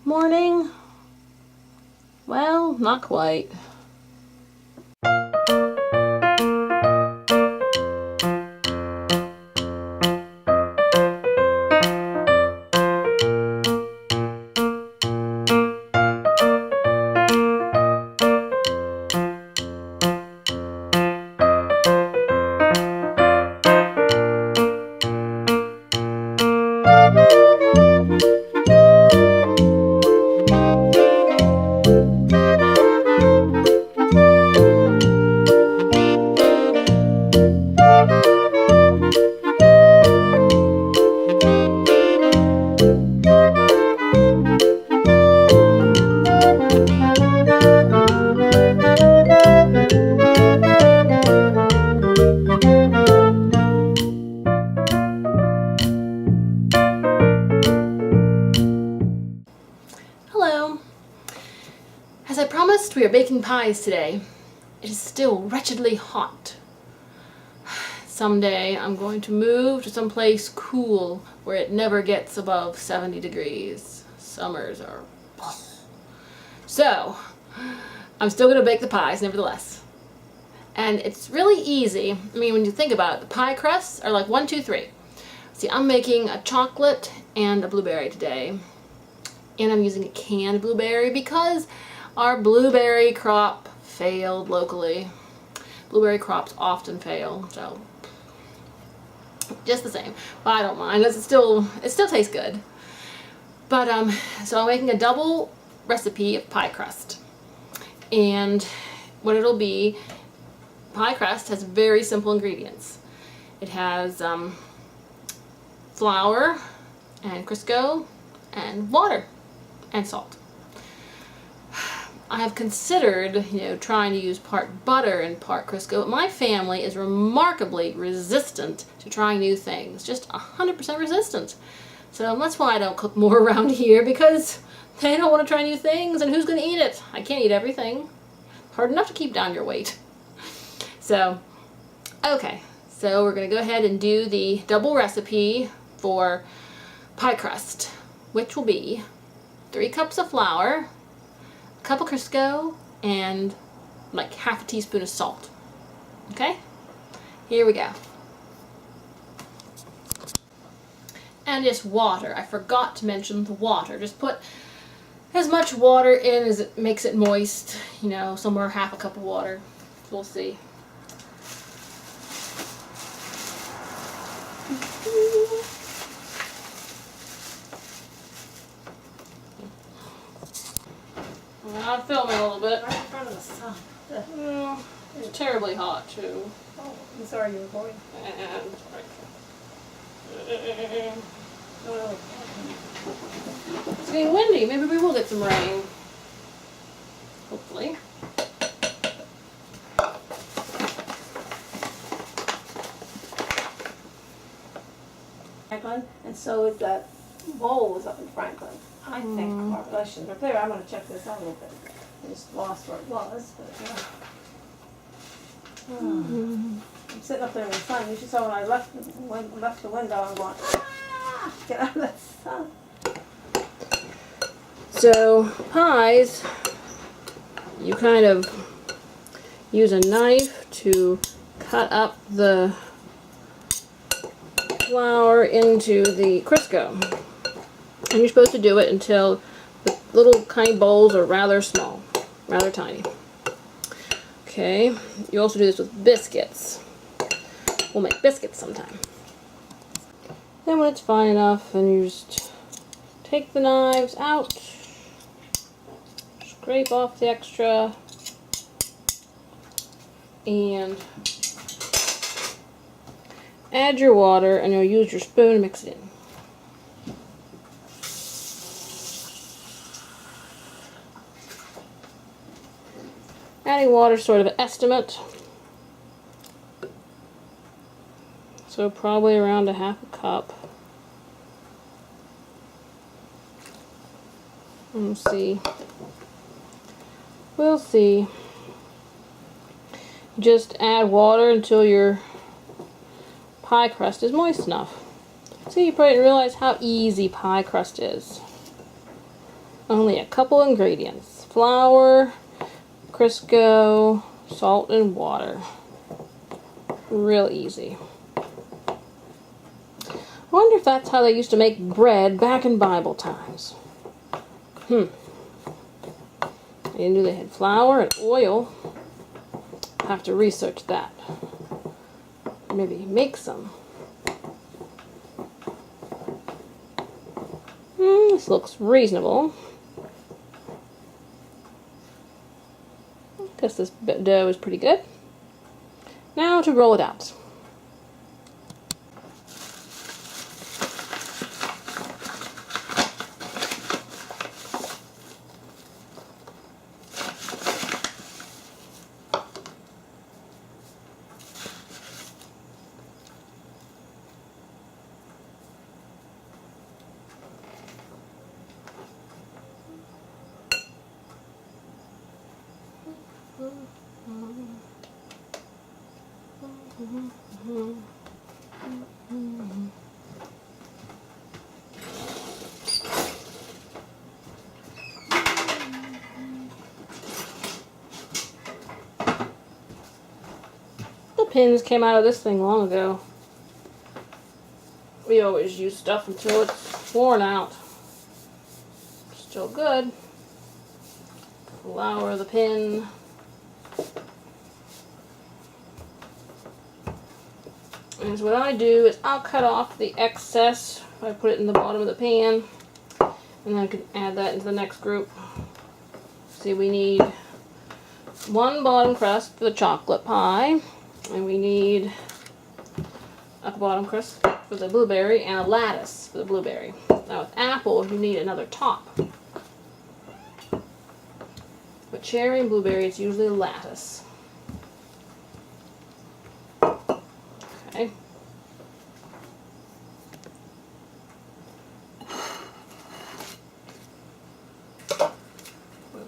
morning? Well, not quite. Hello. As I promised, we are baking pies today. It is still wretchedly hot. Someday I'm going to move to some place cool where it never gets above 70 degrees. Summers are... So, I'm still going to bake the pies nevertheless. And it's really easy. I mean, when you think about it, the pie crusts are like 1, 2, 3. See, I'm making a chocolate and a blueberry today. And I'm using a canned blueberry because our blueberry crop failed locally. Blueberry crops often fail, so just the same. But I don't mind. It still tastes good. But so I'm making a double recipe of pie crust. And what it'll be, pie crust has very simple ingredients. It has flour and Crisco and water and salt. I have considered, trying to use part butter and part Crisco, but my family is remarkably resistant to trying new things. Just 100% resistant. So that's why I don't cook more around here, because they don't want to try new things, and who's going to eat it? I can't eat everything. Hard enough to keep down your weight. So, okay. So we're going to go ahead and do the double recipe for pie crust, which will be 3 cups of flour, a cup of Crisco, and like half a teaspoon of salt. Okay? Here we go. And just water. I forgot to mention the water. Just put as much water in as it makes it moist. Somewhere half a cup of water. We'll see. I'm filming a little bit. Right in front of the sun. It's terribly hot too. Oh, I'm sorry you were going. It's getting windy. Maybe we will get some rain. Hopefully. Franklin, and so is that bowl was up in Franklin. I think, Barbara, I shouldn't have there. I'm going to check this out a little bit. I just lost where it was, but I'm sitting up there in the sun. You should saw when I left the window, I'm going, get out of the sun. So, pies, you kind of use a knife to cut up the flour into the Crisco. And you're supposed to do it until the little tiny bowls are rather small, rather tiny. Okay, you also do this with biscuits. We'll make biscuits sometime. Then when it's fine enough, then you just take the knives out, scrape off the extra, and add your water, and you'll use your spoon to mix it in. Adding water is sort of an estimate. So probably around a half a cup. Let's see. We'll see. Just add water until your pie crust is moist enough. See, you probably didn't realize how easy pie crust is. Only a couple ingredients: flour, Crisco, salt, and water. Real easy. I wonder if that's how they used to make bread back in Bible times. I knew they had flour and oil. I'll have to research that. Maybe make some. This looks reasonable. Guess this dough is pretty good. Now to roll it out. The pins came out of this thing long ago. We always use stuff until it's worn out. Still good. Flour the pin. And so what I do is I'll cut off the excess. I put it in the bottom of the pan, and then I can add that into the next group. See, we need one bottom crust for the chocolate pie, and we need a bottom crust for the blueberry and a lattice for the blueberry. Now with apple, you need another top. But cherry and blueberry, it's usually a lattice. Okay.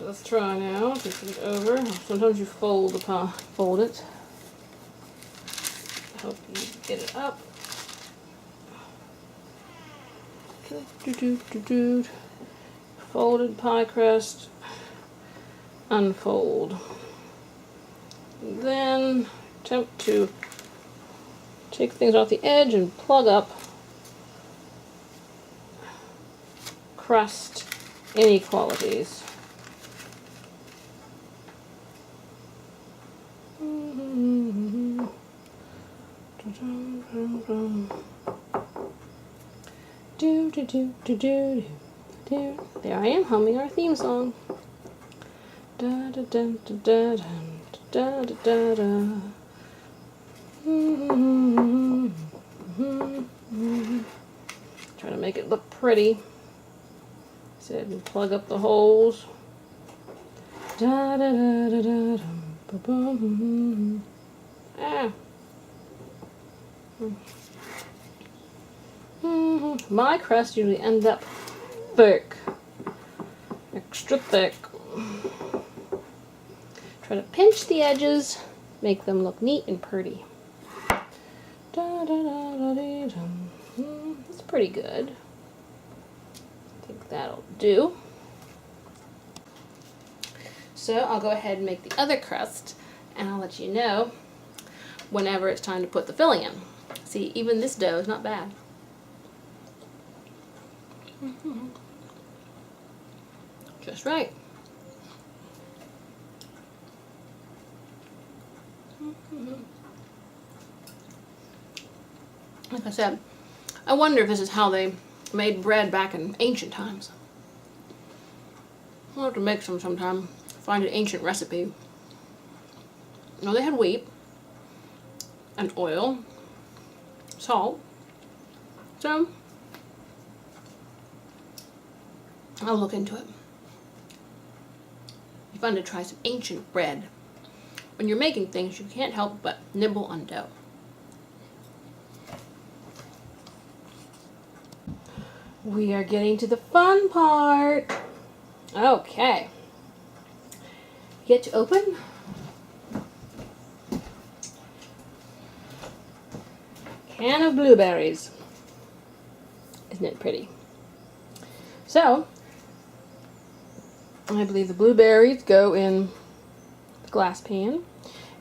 Let's try now. Just it over. Sometimes you fold the pie, fold it. I hope you get it up. Folded pie crust. Unfold. Then attempt to take things off the edge and plug up crust inequalities. There I am humming our theme song. Da da da da da da da da da. Trying to make it look pretty. Said and plug up the holes. Da da da da da da. Boom. Ah. My crust usually ends up thick, extra thick. Try to pinch the edges, make them look neat and pretty. It's pretty good. I think that'll do. So I'll go ahead and make the other crust, and I'll let you know whenever it's time to put the filling in. See, even this dough is not bad. Just right. Like I said, I wonder if this is how they made bread back in ancient times. I'll have to make some sometime. Find an ancient recipe. No, they had wheat and oil, salt. So I'll look into it. It's fun to try some ancient bread. When you're making things, you can't help but nibble on dough. We are getting to the fun part. Okay. Get to open. Can of blueberries. Isn't it pretty? So, I believe the blueberries go in the glass pan,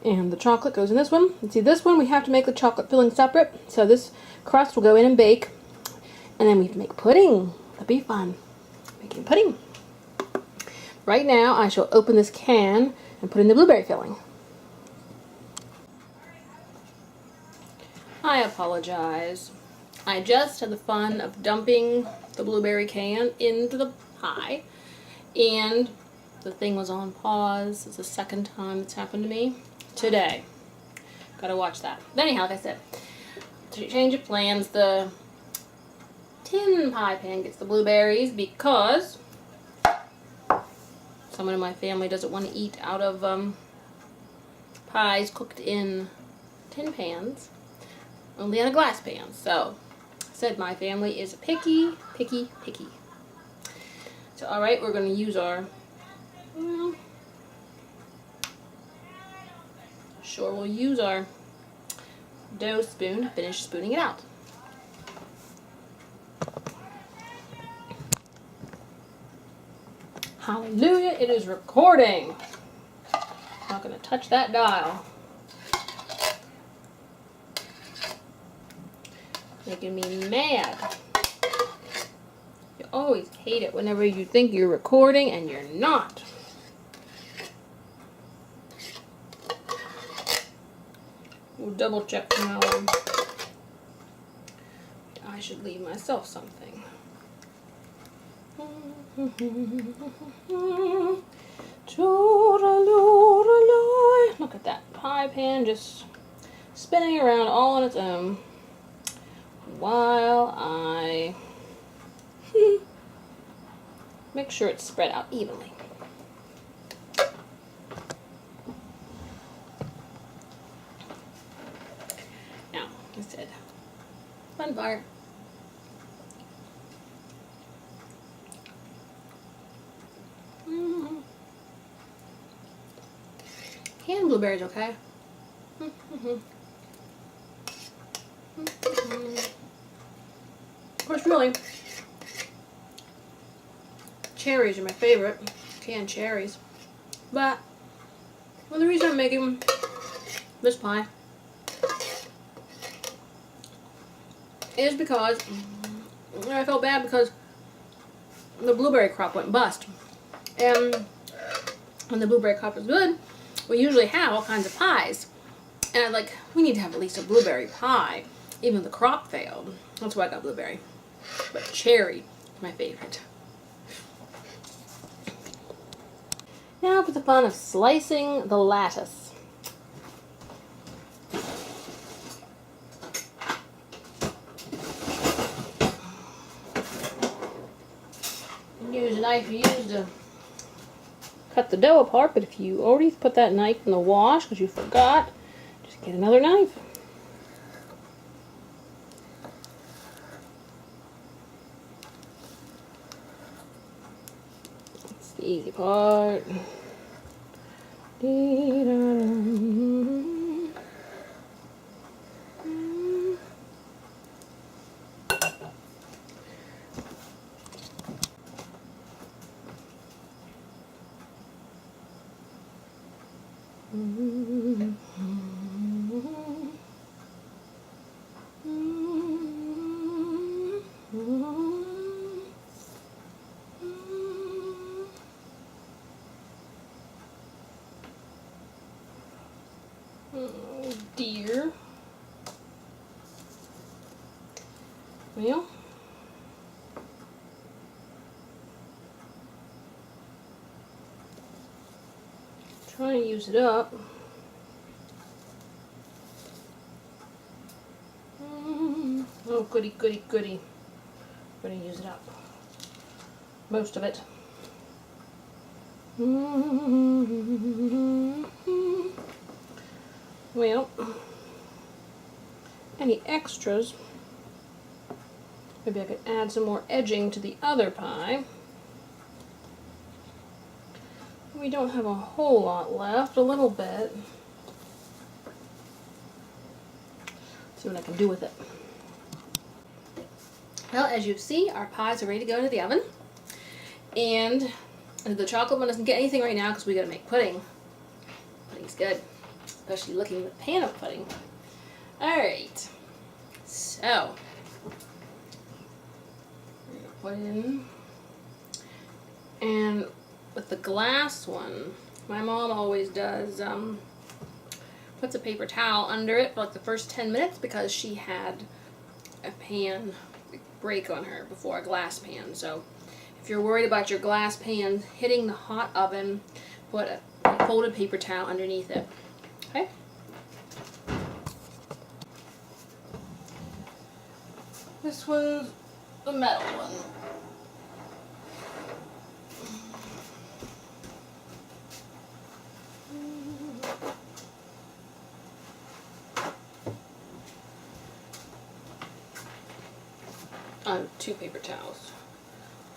and the chocolate goes in this one. And see, this one we have to make the chocolate filling separate, so this crust will go in and bake, and then we have to make pudding. That'll be fun, making pudding. Right now, I shall open this can and put in the blueberry filling. I apologize. I just had the fun of dumping the blueberry can into the pie, and the thing was on pause. It's the second time it's happened to me today. Gotta watch that. But anyhow, like I said, to change of plans, the tin pie pan gets the blueberries because someone in my family doesn't want to eat out of pies cooked in tin pans, only in a glass pan. So I said my family is picky, picky, picky. So alright, we're going to use our, sure we'll use our dough spoon to finish spooning it out. Hallelujah, it is recording. Not going to touch that dial. Making me mad. You always hate it whenever you think you're recording and you're not. We'll double check from now on. I should leave myself something. Look at that pie pan just spinning around all on its own while I make sure it's spread out evenly. Now, I said, fun part. Canned blueberries, okay? Of course, really, cherries are my favorite, canned cherries. But, well, the reason I'm making this pie is because I felt bad because the blueberry crop went bust. And when the blueberry crop is good, we usually have all kinds of pies. And I'm like, we need to have at least a blueberry pie, even if the crop failed. That's why I got blueberry. But cherry is my favorite. Now for the fun of slicing the lattice. Use a knife you use to cut the dough apart, but if you already put that knife in the wash because you forgot, just get another knife. That's the easy part. Oh dear. Well, trying to use it up. Oh goody, goody, goody. I'm going to use it up. Most of it. Well, any extras, maybe I could add some more edging to the other pie. We don't have a whole lot left, a little bit. See what I can do with it. Well, as you see, our pies are ready to go into the oven. And And the chocolate one doesn't get anything right now because we gotta make pudding. Pudding's good, especially looking at the pan of pudding. Alright, so we're gonna put in, and with the glass one, my mom always does, puts a paper towel under it for like the first 10 minutes because she had a pan break on her before, a glass pan. So if you're worried about your glass pan hitting the hot oven, put a folded paper towel underneath it. Okay? This one's the metal one. Two paper towels.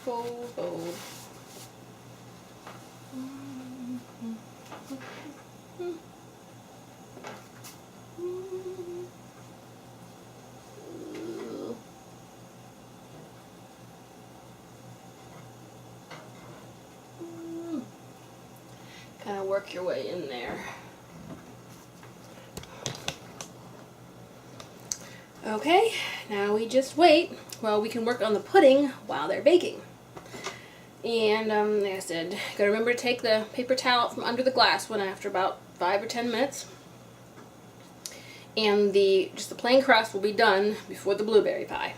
Fold, fold. Kind of work your way in there. Okay, now we just wait. Well, we can work on the pudding while they're baking. And like I said, gotta remember to take the paper towel from under the glass one after about 5 or 10 minutes. And just the plain crust will be done before the blueberry pie.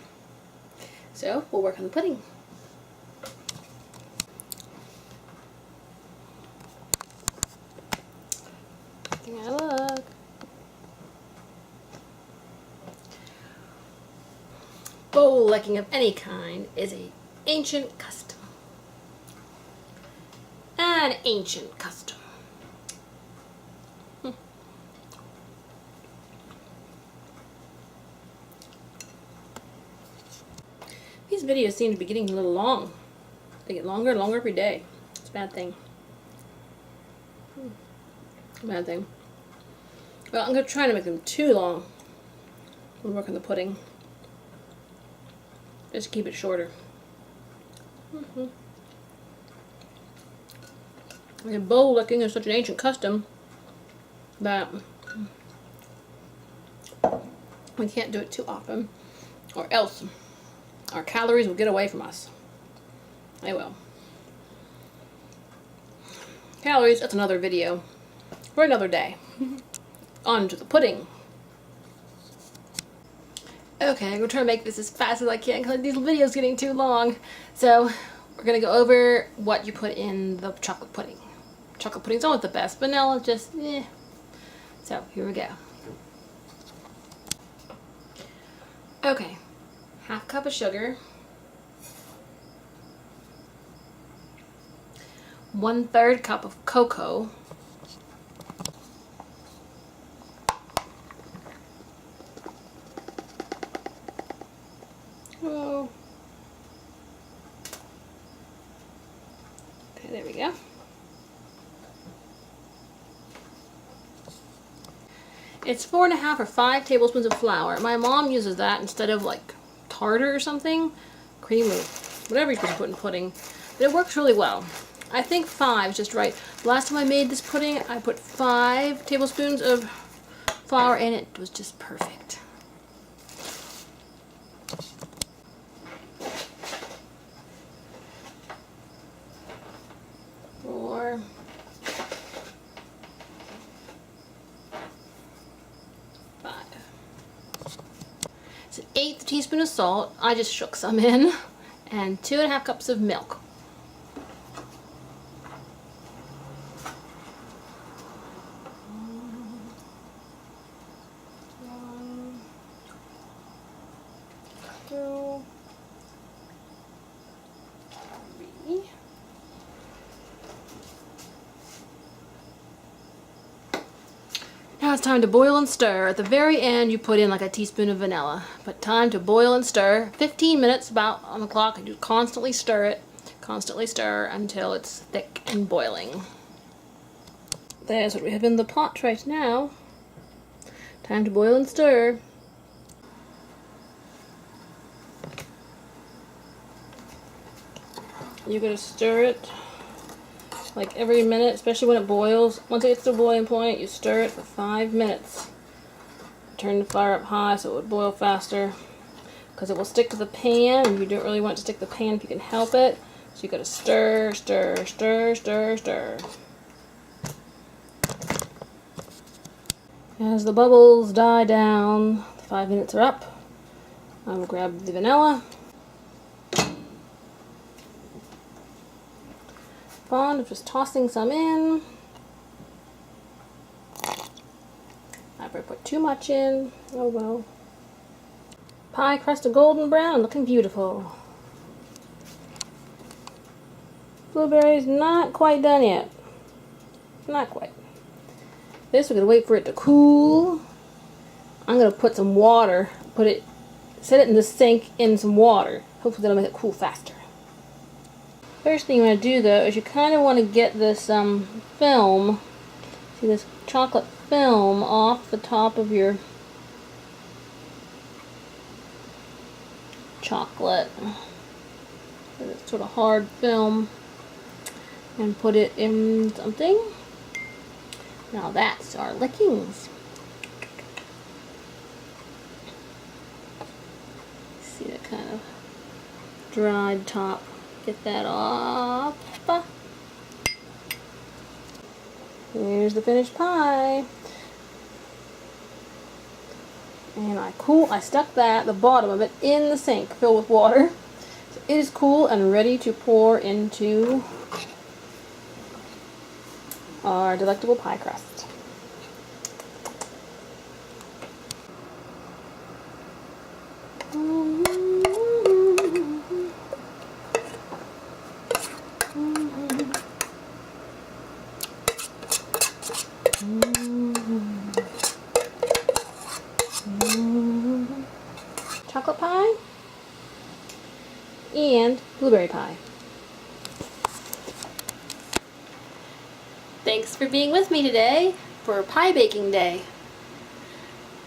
So we'll work on the pudding. Taking a look. Bowl licking of any kind is an ancient custom. An ancient custom. These videos seem to be getting a little long. They get longer and longer every day. It's a bad thing. Bad thing. Well, I'm going to try to make them too long. We'll work on the pudding. Just keep it shorter. And bowl licking is such an ancient custom that we can't do it too often, or else our calories will get away from us. They will. Calories, that's another video for another day. On to the pudding. Okay, I'm going to try to make this as fast as I can because these videos are getting too long. So, we're going to go over what you put in the chocolate pudding. Chocolate pudding's always the best. Vanilla, just, eh. So, here we go. Okay, 1/2 cup of sugar. 1/3 cup of cocoa. Oh. Okay, there we go. It's 4.5 or 5 tablespoons of flour. My mom uses that instead of like tartar or something, cream or whatever you're supposed to put in pudding. But it works really well. I think 5 is just right. The last time I made this pudding, I put 5 tablespoons of flour in it. It was just perfect. It's 1/8 teaspoon of salt. I just shook some in. And 2.5 cups of milk. One, 2, 3. Now it's time to boil and stir. At the very end, you put in like a teaspoon of vanilla. But time to boil and stir. 15 minutes about on the clock, and you constantly stir it. Constantly stir until it's thick and boiling. There's what we have in the pot right now. Time to boil and stir. You're going to stir it like every minute, especially when it boils. Once it gets to the boiling point, you stir it for 5 minutes. Turn the fire up high so it would boil faster, because it will stick to the pan, and you don't really want it to stick to the pan if you can help it. So you gotta stir, stir, stir, stir, stir. As the bubbles die down, the 5 minutes are up. I will grab the vanilla. Fond of just tossing some in. I probably put too much in. Oh well. Pie crust a golden brown, looking beautiful. Blueberries not quite done yet. Not quite. This we're gonna wait for it to cool. I'm gonna put some water, set it in the sink in some water. Hopefully that'll make it cool faster. First thing you want to do though is you kind of want to get this film, see this chocolate film off the top of your chocolate. It's sort of hard film, and put it in something. Now that's our lickings. See that kind of dried top. Get that off. Here's the finished pie. And I stuck the bottom of it in the sink filled with water. So it is cool and ready to pour into our delectable pie crust. Chocolate pie and blueberry pie. Thanks for being with me today for pie baking day.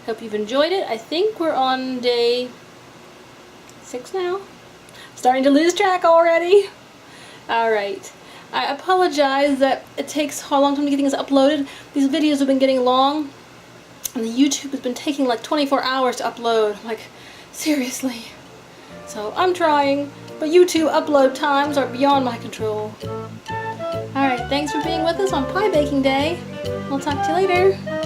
Hope you've enjoyed it. I think we're on day 6 now. Starting to lose track already. Alright. I apologize that it takes a long time to get things uploaded. These videos have been getting long, and the YouTube has been taking like 24 hours to upload. Like, seriously. So I'm trying, but YouTube upload times are beyond my control. Alright, thanks for being with us on Pie Baking Day. We'll talk to you later.